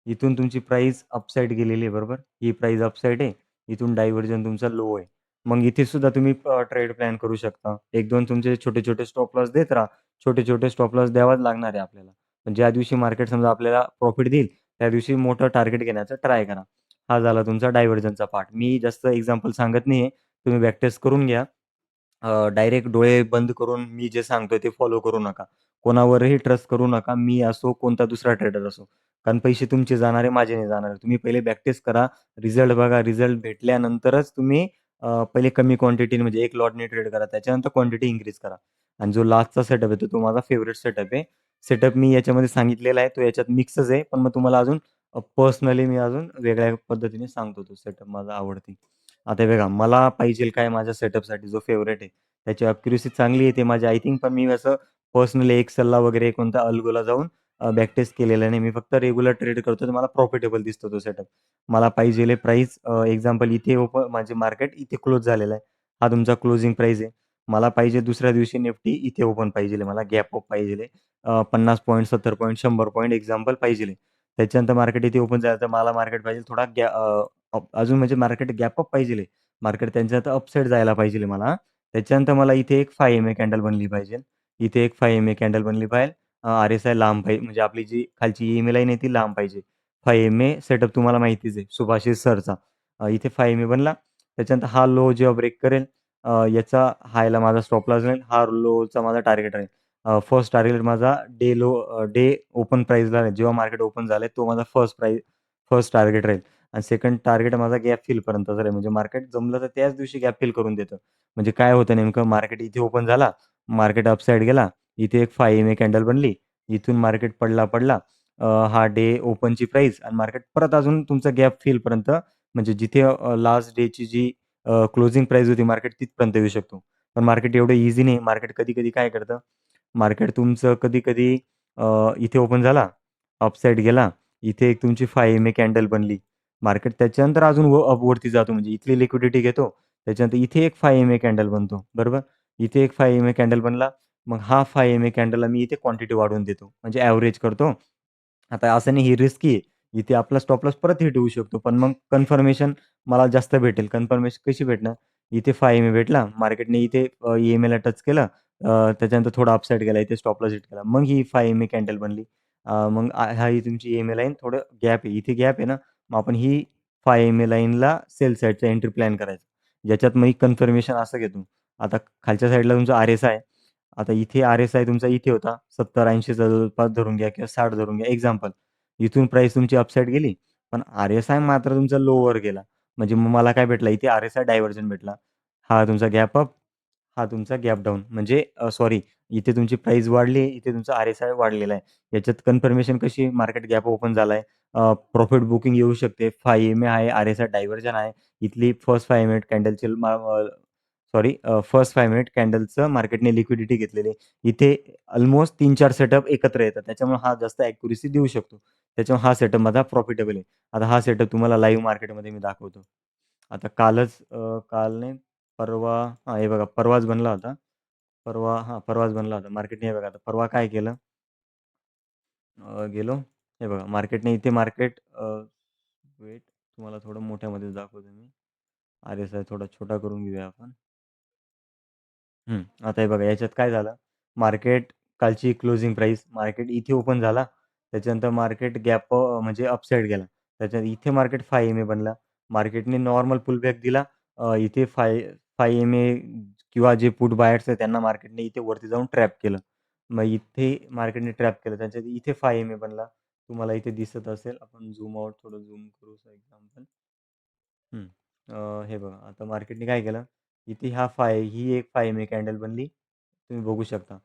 [SPEAKER 1] इथून तुमची प्राईस अपसाइड गेलेली आहे बरोबर. ही प्राईस अपसाइड आहे. इथून डायव्हर्जन तुमचा लो आहे. मग इथे सुद्धा तुम्ही ट्रेड प्लॅन करू शकता. 1-2 तुमचे छोटे-छोटे स्टॉप लॉस देत राहा. छोटे-छोटे स्टॉप लॉस द्यावाच लागणार आहे आपल्याला. पण ज्या दिवशी मार्केट समजा आपल्याला प्रॉफिट देईल, त्या दिवशी मोठं टार्गेट घेण्याचा ट्राय करा. हा झाला तुमचा डायव्हर्जनचा पार्ट. मी जास्त एक्झाम्पल सांगत नाहीये. तुम्ही बॅक टेस्ट करून घ्या. डायरेक्ट डोळे बंद करून मी जे सांगतोय ते फॉलो करू नका. कोणावरही ट्रस्ट करू नका. मी असो, कोणता दुसरा ट्रेडर असो. कारण पैसे तुमचे जाणार आहे, माझे नाही जाणार आहे. तुम्ही पहिले बॅक टेस्ट करा, रिझल्ट बघा. रिझल्ट भेटल्यानंतरच तुम्ही पहिले कमी क्वांटिटीने म्हणजे 1 लॉटने ट्रेड करा. त्याच्यानंतर क्वांटिटी इन्क्रीज करा. आणि जो लास्टचा सेटअप आहे, तो माझा फेव्हरेट सेटअप आहे. सेटअप मी याच्यामध्ये सांगितलेला आहे. तो याच्यात मिक्सच आहे. पण मग तुम्हाला अजून पर्सनली मी अजून वेगळ्या पद्धतीने सांगतो तो सेटअप माझा आवडती. आता हे बघा, मला पाहिजेल काय माझ्या सेटअपसाठी जो फेव्हरेट आहे, त्याची अॅक्युरसी चांगली येते माझी आय थिंक. पण मी असं पर्सनली एक्सेलला वगैरे कोणत्या अल्गोला जाऊन बॅक टेस्ट केलेलं नाही. मी फक्त रेग्युलर ट्रेड करतो, तर मला प्रॉफिटेबल दिसतो तो सेटअप. मला पाहिजेल प्राईस एक्झाम्पल इथे माझे मार्केट इथे क्लोज झालेलं आहे. हा तुमचा क्लोजिंग प्राईस आहे. मला पाहिजे दुसऱ्या दिवशी निफ्टी इथे ओपन पाहिजेल मला गॅप अप पाहिजेल 50 पॉइंट, 70 पॉइंट, 100 पॉइंट एक्झाम्पल पाहिजेल त्याच्यानंतर मार्केट इथे ओपन झालं, तर मला मार्केट पाहिजे थोडा अजून म्हणजे मार्केट गॅप अप पाहिजेल मार्केट त्यांच्यानंतर अपसाईड जायला पाहिजेल मला. त्याच्यानंतर मला इथे एक 5 एम-ए कॅन्डल बनली पाहिजे. इथे एक 5 एम-ए कॅन्डल बनली पाहिजे. आर-एस-आय लांब पाहिजे म्हणजे आपली जी खालची ई-एम-ए लाईन आहे ती लांब पाहिजे. 5 एम-ए सेटअप तुम्हाला माहितीच आहे सुभाषिस सरचा. इथे 5 एम-ए बनला. त्याच्यानंतर हा लो जेव्हा ब्रेक करेल, याचा हायला माझा स्टॉप लॉस राहील. हा लोचा माझा टार्गेट राहील. फर्स्ट टार्गेट माझा डे ओपन प्राईसला राहील. जेव्हा मार्केट ओपन झालंय तो माझा फर्स्ट टार्गेट राहील. आणि सेकंड टार्गेट माझा गॅप फिलपर्यंतचा आहे. म्हणजे मार्केट जमलं तर त्याच दिवशी गॅप फिल करून देतं. म्हणजे काय होतं नेमकं मार्केट इथे ओपन झाला, मार्केट अपसाईड गेला. इथे एक 5 एम-ए कॅन्डल बनली. इथून मार्केट पडला. हा डे ओपनची प्राईस आणि मार्केट परत अजून तुमचा गॅप फिलपर्यंत म्हणजे जिथे लास्ट डेची जी क्लोजिंग प्राईस होती मार्केट तिथपर्यंत येऊ शकतो. पण मार्केट एवढं ईझी नाही. मार्केट कधी-कधी काय करतं, मार्केट तुमचं कधी-कधी इथे ओपन झाला, अपसाईड गेला. इथे एक तुमची 5 एम-ए कॅन्डल बनली. मार्केट त्याच्यानंतर अजून वरती जातो म्हणजे इथली लिक्विडिटी घेतो. त्याच्यानंतर इथे एक 5 एम-ए कॅन्डल बनतो, बरोबर? इथे एक 5 एम-ए कॅन्डल बनला. मग हा 5 एम-ए कॅन्डलला मी इथे क्वांटिटी वाढवून देतो. म्हणजे एव्हरेज करतो. आता असं नाही ही रिस्की आहे. इथे आपला स्टॉप लॉस परत हिट होऊ शकतो. पण मग कन्फर्मेशन मला जास्त भेटेल. कन्फर्मेशन कशी भेटणार? इथे 5 एम-ए भेटला. मार्केटने इथे ई-एम-एला टच केलं. त्याच्यानंतर थोडा अपसाईड गेला. इथे स्टॉप लॉस हिट केला. मग ही 5 एम-ए कॅन्डल बनली. मग हा ही तुमची ई-एम-ए लाईन थोडं गॅप आहे. इथे गॅप आहे ना, मग आपण ही 5 एम-ए लाईनला सेल साइडचा एंट्री प्लॅन करायचा. ज्याच्यात मग कन्फर्मेशन असं घेतो. आता खालच्या साइडला तुमचा आर-एस-आय. आता इथे आर-एस-आय तुमचा इथे होता 70-80चा जवळपास धरून घ्या किंवा 60 धरून घ्या एक्झाम्पल. इथून प्राईस तुमची अपसाईड गेली, पण आर-एस-आय मात्र तुमचा लोवर गेला. म्हणजे मग मला काय भेटला इथे आर-एस-आय डायव्हर्जन भेटला. हा तुमचा गॅप अप, हा तुमचा गॅप डाउन. म्हणजे सॉरी, इथे तुमची प्राईस वाढली, इथे तुमचा आर-एस-आय वाढलेला आहे. याच्यात कन्फर्मेशन कशी मार्केट गॅप ओपन झालाय. प्रॉफिट बुकिंग येऊ शकते. 5 एम-ए आहे, आर-एस-आय डायव्हर्जन आहे. इथली फर्स्ट 5 मिनिट कॅन्डलची फर्स्ट 5 मिनिट कॅन्डलचं मार्केटने लिक्विडिटी घेतलेली आहे. इथे अल्मोस्ट 3-4 सेटअप एकत्र येतात. त्याच्यामुळे हा जास्त ॲक्युरसी देऊ शकतो. त्याच्यामुळे हा सेटअप माझा प्रॉफिटेबल आहे. आता हा सेटअप तुम्हाला लाईव्ह मार्केटमध्ये मी दाखवतो. आता काल नाही परवा, हां, हे बघा परवाच बनला होता. परवाच बनला होता. मार्केटने हे बघा आता परवा काय केलं, गेलो. हे बघा मार्केटने इथे वेट तुम्हाला थोडं मोठ्यामध्ये दाखवतो मी. आर-एस-आय थोडा छोटा करून घेऊया आपण. आता हे बघा याच्यात काय झालं, मार्केट कालची क्लोजिंग प्राईस मार्केट इथे ओपन झाला. त्याच्यानंतर मार्केट गॅप म्हणजे अपसाईड गेला. त्याच्यात इथे मार्केट 5 एम-ए बनला. मार्केटने नॉर्मल पुलबॅक दिला. इथे 5 एम-ए किंवा जे पुट बायर्स आहेत त्यांना मार्केटने इथे वरती जाऊन ट्रॅप केलं. मग इथे मार्केटने ट्रॅप केलं. त्याच्यात इथे 5 एम-ए बनला. तुम्हाला इथे दिसत असेल. आपण झूम आउट थोडं झूम करू एक्झाम्पल. हं. हे बघा आता मार्केटने काय केलं, इथे ही एक 5 एम-ए कॅन्डल बनली. तुम्ही बघू शकता.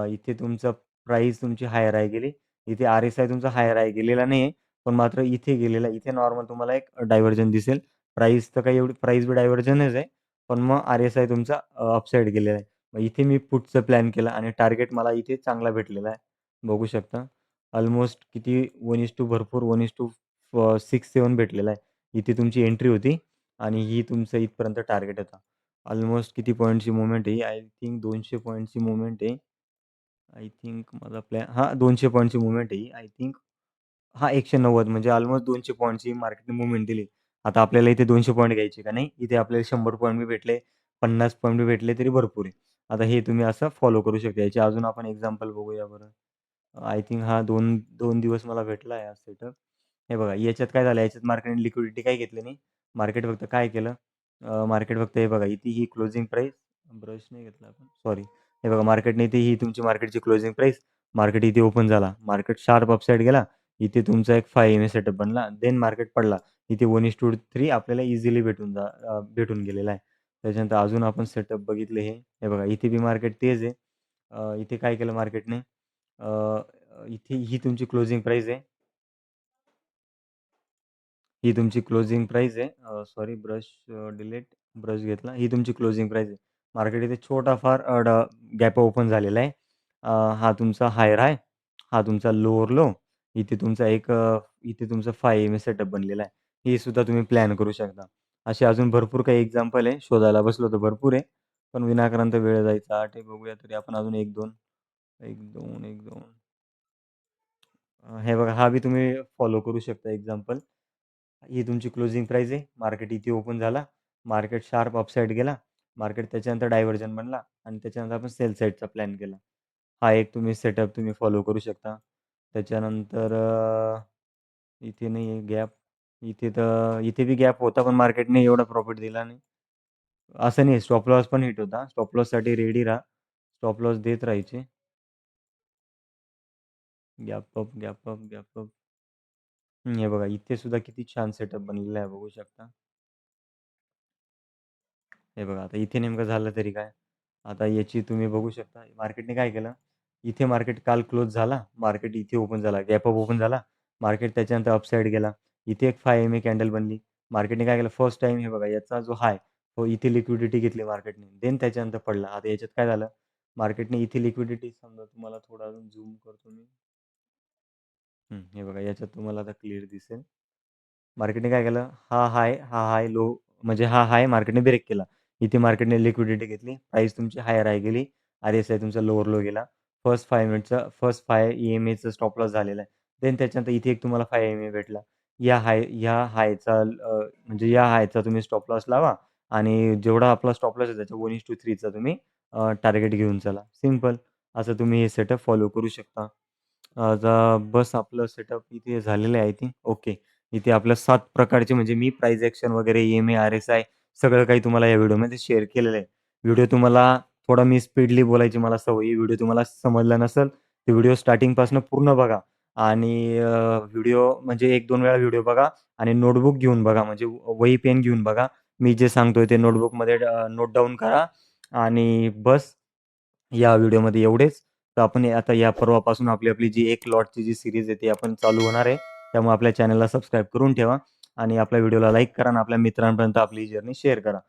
[SPEAKER 1] इथे तुमचं प्राईस तुमची हायर हाय गेली. इथे आर-एस-आय तुमचा हायर हाय गेलेला नाहीये, पण मात्र इथे गेलेला आहे. इथे नॉर्मल तुम्हाला एक डायव्हर्जन दिसेल. प्राईस तर काही एवढी प्राईस बी डायव्हर्जनच आहे. पण मग आर-एस-आय तुमचा अपसाईड गेलेला आहे. मग इथे मी पुटचं प्लॅन केलं आणि टार्गेट मला इथे चांगला भेटलेला आहे. बघू शकता. अल्मोस्ट किती 1:2 भरपूर 1:6-7 भेटलेला आहे. इथे तुमची एंट्री होती आणि ही तुमचं इथपर्यंत टार्गेट होता. अल्मोस्ट किती पॉइंटची मूव्हमेंट आहे? आय थिंक 200 पॉइंटची मूव्हमेंट आहे. आय थिंक माझा प्लॅन 200 पॉइंटची मूव्हमेंट आहे. आय थिंक 190 म्हणजे अल्मोस्ट 200 पॉइंटची मार्केटने मूव्हमेंट दिली. आता आपल्याला इथे 200 पॉइंट घ्यायचे का नाही? इथे आपल्याला 100 पॉइंट बी भेटले, 50 पॉइंट बी भेटले तरी भरपूर आहे. आता हे तुम्ही असं फॉलो करू शकता. याचे अजून आपण एक्झाम्पल बघूया बरं. आय थिंक 2 दिवस मला भेटला आहे हा सेटअप. हे बघा याच्यात काय झालं, याच्यात मार्केटने लिक्विडिटी काही घेतली नाही. मार्केट फक्त काय केलं, मार्केट फक्त हे बघा इथे ही क्लोजिंग प्राईस ब्रश नाही घेतला आपण सॉरी. हे बघा मार्केटने इथे ही तुमची मार्केटची क्लोजिंग प्राईस, मार्केट इथे ओपन झाला. मार्केट शार्प अपसाईड गेला. इथे तुमचा एक 5 एम-ए सेटअप बनला. देन मार्केट पडला. इथे 1:3 आपल्याला इझिली भेटून गेलेला आहे. त्याच्यानंतर अजून आपण सेटअप बघितले हे. हे बघा इथे बी मार्केट तेच आहे. इथे काय केलं मार्केटने, इथे ही तुमची क्लोजिंग प्राईस आहे. ही तुमची क्लोजिंग प्राईस आहे. सॉरी ब्रश डिलीट ब्रश घेतला. ही तुमची क्लोजिंग प्राईस आहे. मार्केट इथे छोटाफार गॅप ओपन झालेला आहे. हा तुमचा हायर हाय, हा तुमचा लोअर लो. इथे तुमचा इथे तुमचा 5 एम-ए सेटअप बनलेला आहे. हे सुद्धा तुम्ही प्लॅन करू शकता. असे अजून भरपूर काही एक्झाम्पल आहे. शोधायला बसलो तर भरपूर आहे. पण विनाकारण तर वेळ जायचा. ते बघूया तरी आपण अजून 1-2, 1-2, 1-2 हे बघा हा बी तुम्ही फॉलो करू शकता एक्झाम्पल. ही तुमची क्लोजिंग प्राईस आहे. मार्केट इथे ओपन झाला. मार्केट शार्प अपसाईड गेला. मार्केट त्याच्यानंतर डायव्हर्जन बनला आणि त्याच्यानंतर आपण सेल साइडचा प्लॅन केला. हा एक तुम्ही सेटअप तुम्ही फॉलो करू शकता. त्याच्यानंतर इथे नाही आहे गॅप. इथे बी गॅप होता, पण मार्केटने एवढा प्रॉफिट दिला नाही. असं नाही स्टॉप लॉस पण हिट होता. स्टॉप लॉससाठी रेडी राहा. स्टॉप लॉस देत राहायचे. Gap up, gap up, gap up. हे बघा इथे सुद्धा किती छान सेटअप बनलेला आहे बघू शकता. हे बघा आता इथे नेमकं झालं तरी काय? आता याची तुम्ही बघू शकता मार्केटने काय केलं, इथे मार्केट काल क्लोज झाला. मार्केट इथे ओपन झाला. गॅप अप ओपन झाला. मार्केट त्याच्यानंतर अपसाईड गेला. इथे एक 5 एम-ए कॅन्डल बनली. मार्केटने काय केलं फर्स्ट टाईम हे बघा याचा जो हाय तो इथे लिक्विडिटी घेतली मार्केटने. देन त्याच्यानंतर पडला. आता याच्यात काय झालं, मार्केटने इथे लिक्विडिटी समजा तुम्हाला थोडं अजून झूम करतो मी. हे बघा याच्यात तुम्हाला आता क्लिअर दिसेल. मार्केटने काय केलं, हा हाय लो म्हणजे हा हाय मार्केटने ब्रेक केला. इथे मार्केटने लिक्विडिटी घेतली. प्राईस तुमची हायर हाय गेली. आर-एस-आय तुमचा लोअर लो गेला. फर्स्ट 5 ई-एम-एचा स्टॉप लॉस झालेला आहे. देन त्याच्यानंतर इथे एक तुम्हाला 5 एम-ए भेटला. या हायचा म्हणजे या हायचा तुम्ही स्टॉप लॉस लावा आणि जेवढा आपला स्टॉप लॉस आहे त्याच्या 1:3 चा तुम्ही टार्गेट घेऊन चला. सिंपल असं तुम्ही हे सेटअप फॉलो करू शकता. आता बस आपलं सेटअप इथे झालेलं आहे आय थिंक. ओके. इथे आपल्या 7 प्रकारचे म्हणजे मी प्राइस एक्शन वगैरे ई-एम-ए, आर-एस-आय सगळं काही तुम्हाला या व्हिडिओमध्ये शेअर केलेलं आहे. व्हिडिओ तुम्हाला थोडा मी स्पीडली बोलायची मला सवय आहे. व्हिडिओ तुम्हाला समजला नसेल, तर व्हिडिओ स्टार्टिंगपासून पूर्ण बघा आणि व्हिडिओ म्हणजे 1-2 वेळा व्हिडिओ बघा आणि नोटबुक घेऊन बघा म्हणजे वही, पेन घेऊन बघा. मी जे सांगतोय ते नोटबुकमध्ये नोट डाउन करा आणि बस या व्हिडिओमध्ये एवढेच. तर आपण आता या परवापासून आपली जी 1 लॉटची जी सीरीज आहे ती आपण चालू होणार आहे. त्यामुळे आपल्या चॅनलला सबस्क्राईब करून ठेवा आणि आपल्या व्हिडिओला लाईक करा आणि आपल्या मित्रांपर्यंत आपली जर्नी शेअर करा.